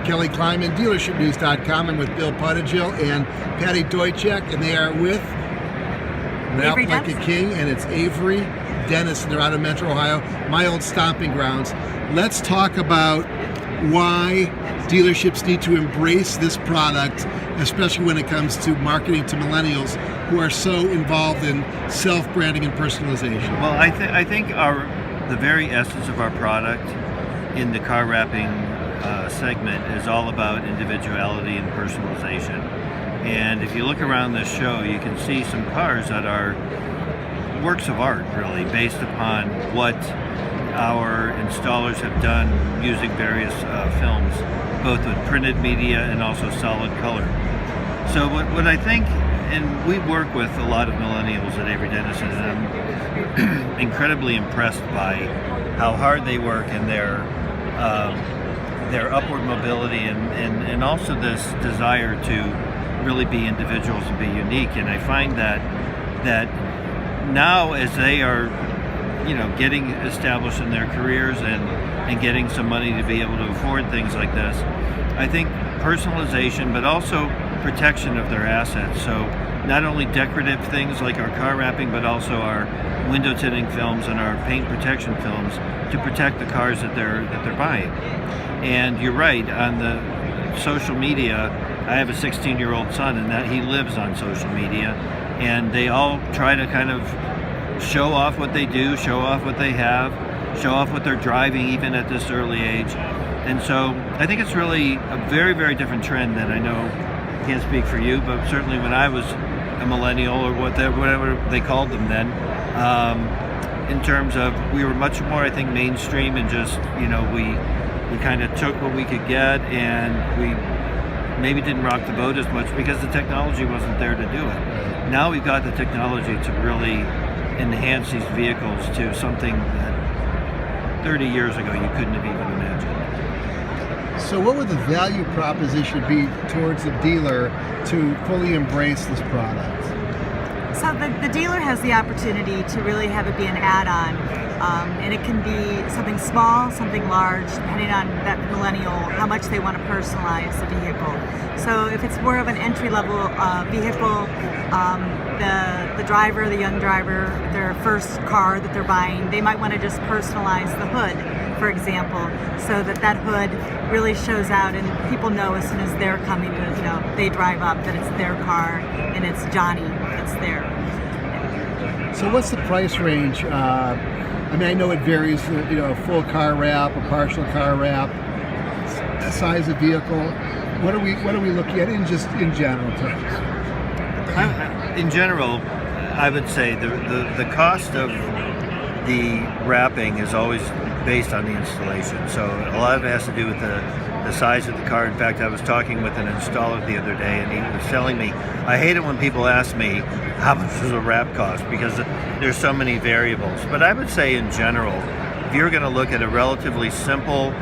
Kelly Kleiman, DealershipNews.com. I'm with Bill Pottigill and Patty Deutschek, and they are with Ralph Like a King, and it's Avery-Dennison. They're out of Metro, Ohio, my old stomping grounds. Let's talk about why dealerships need to embrace this product, especially when it comes to marketing to millennials who are so involved in self-branding and personalization. Well, I think the very essence of our product in the car wrapping segment is all about individuality and personalization. And if you look around this show, you can see some cars that are works of art, really, based upon what our installers have done using various films, both with printed media and also solid color. So what I think, and we work with a lot of millennials at Avery-Dennison, and I'm incredibly impressed by how hard they work in their upward mobility and also this desire to really be individuals and be unique. And I find that now, as they are getting established in their careers and getting some money to be able to afford things like this, I think personalization, but also protection of their assets. So not only decorative things like our car wrapping, but also our window tinting films and our paint protection films to protect the cars that they're buying. And you're right, on the social media, I have a 16-year-old son, and that he lives on social media, and they all try to kind of show off what they do, show off what they have, show off what they're driving even at this early age. And so I think it's really a very, very different trend than, I know, I can't speak for you, but certainly when I was a millennial, or whatever they called them then, in terms of, we were much more, I think, mainstream, and just, we kind of took what we could get, and we maybe didn't rock the boat as much because the technology wasn't there to do it. Now we've got the technology to really enhance these vehicles to something that 30 years ago you couldn't have even imagined. So what would the value proposition be towards the dealer to fully embrace this product? So the dealer has the opportunity to really have it be an add-on, and it can be something small, something large, depending on that millennial, how much they want to personalize the vehicle. So if it's more of an entry-level vehicle, the driver, the young driver, their first car that they're buying, they might want to just personalize the hood, for example, so that hood really shows out, and people know as soon as they're coming to, they drive up, that it's their car and it's Johnny that's there. So what's the price range? I know it varies, a full car wrap, a partial car wrap, size of vehicle. What are we looking at in general terms? In general, I would say the cost of the wrapping is always based on the installation. So a lot of it has to do with the size of the car. In fact, I was talking with an installer the other day, and he was telling me, I hate it when people ask me how much does a wrap cost, because there's so many variables. But I would say in general, if you're going to look at a relatively simple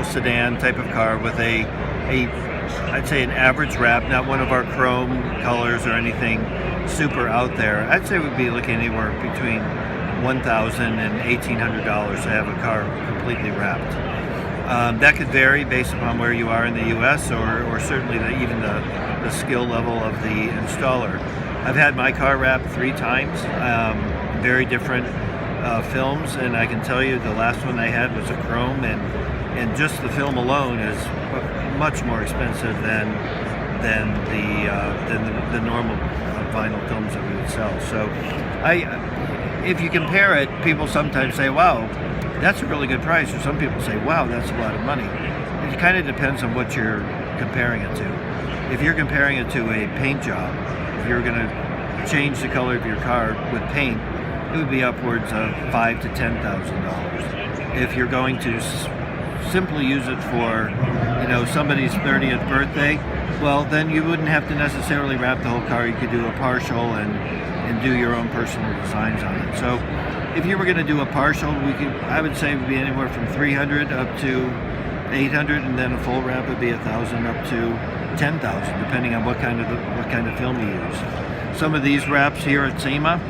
sedan type of car with I'd say an average wrap, not one of our chrome colors or anything super out there, I'd say we'd be looking anywhere between $1,000 and $1,800 to have a car completely wrapped. That could vary based upon where you are in the U.S. or certainly even the skill level of the installer. I've had my car wrapped 3 times, very different films, and I can tell you the last one I had was a chrome, and just the film alone is much more expensive than the normal vinyl films that we would sell. So if you compare it, people sometimes say, wow, that's a really good price, or some people say, wow, that's a lot of money. It kind of depends on what you're comparing it to. If you're comparing it to a paint job, if you're going to change the color of your car with paint, it would be upwards of $5,000 to $10,000. If you're going to simply use it for, somebody's 30th birthday, well, then you wouldn't have to necessarily wrap the whole car. You could do a partial and do your own personal designs on it. So if you were going to do a partial, I would say it would be anywhere from $300 up to $800, and then a full wrap would be $1,000 up to $10,000, depending on what kind of film you use. Some of these wraps here at SEMA,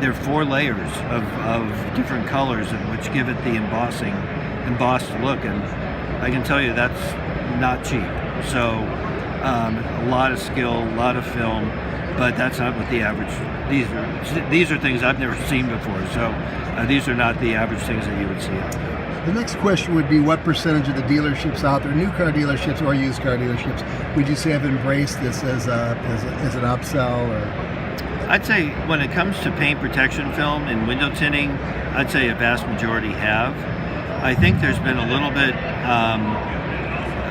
they're 4 layers of different colors, which give it the embossed look. And I can tell you that's not cheap. So a lot of skill, a lot of film, but that's not what the average. These are things I've never seen before. So these are not the average things that you would see out there. The next question would be, what percentage of the dealerships out there, new car dealerships or used car dealerships, would you say have embraced this as an upsell? Or? I'd say when it comes to paint protection film and window tinting, I'd say a vast majority have. I think there's been a little bit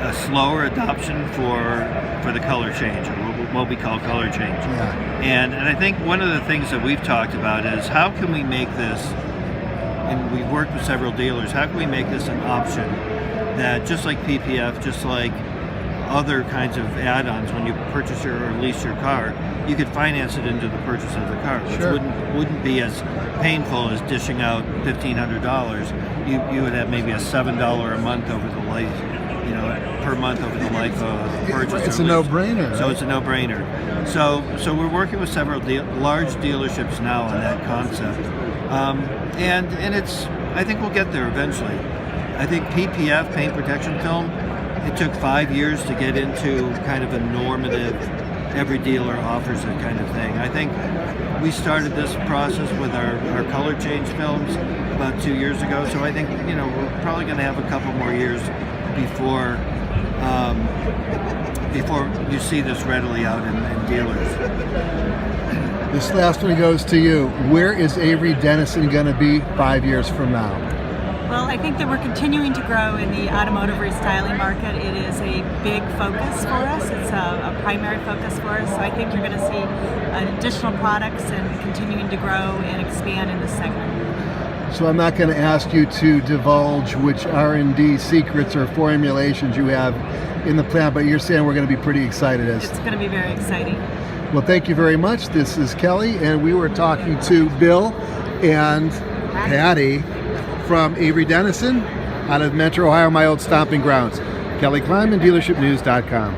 a slower adoption for the color change, or what we call color change. Yeah. And I think one of the things that we've talked about is how can we make this, and we've worked with several dealers, how can we make this an option that just like PPF, just like other kinds of add-ons when you purchase or lease your car, you could finance it into the purchase of the car, which Sure. wouldn't be as painful as dishing out $1,500. You would have maybe a $7 a month over the life, per month over the life of the purchase. It's a no-brainer. So right? it's a no-brainer. So we're working with several large dealerships now on that concept, and it's. I think we'll get there eventually. I think PPF, paint protection film, it took 5 years to get into kind of a normative, every dealer offers it kind of thing. I think we started this process with our color change films about 2 years ago, so I think we're probably going to have a couple more years before you see this readily out in dealers. This last one goes to you. Where is Avery-Dennison going to be 5 years from now? Well, I think that we're continuing to grow in the automotive restyling market. It is a big focus for us. It's a primary focus for us. So I think you're going to see additional products and continuing to grow and expand in this segment. So I'm not going to ask you to divulge which R&D secrets or formulations you have in the plant, but you're saying we're going to be pretty excited. It's going to be very exciting. Well, thank you very much. This is Kelly, and we were talking to Bill and Patty from Avery-Dennison out of Metro Ohio, my old stomping grounds. Kelly Kleinman, DealershipNews.com.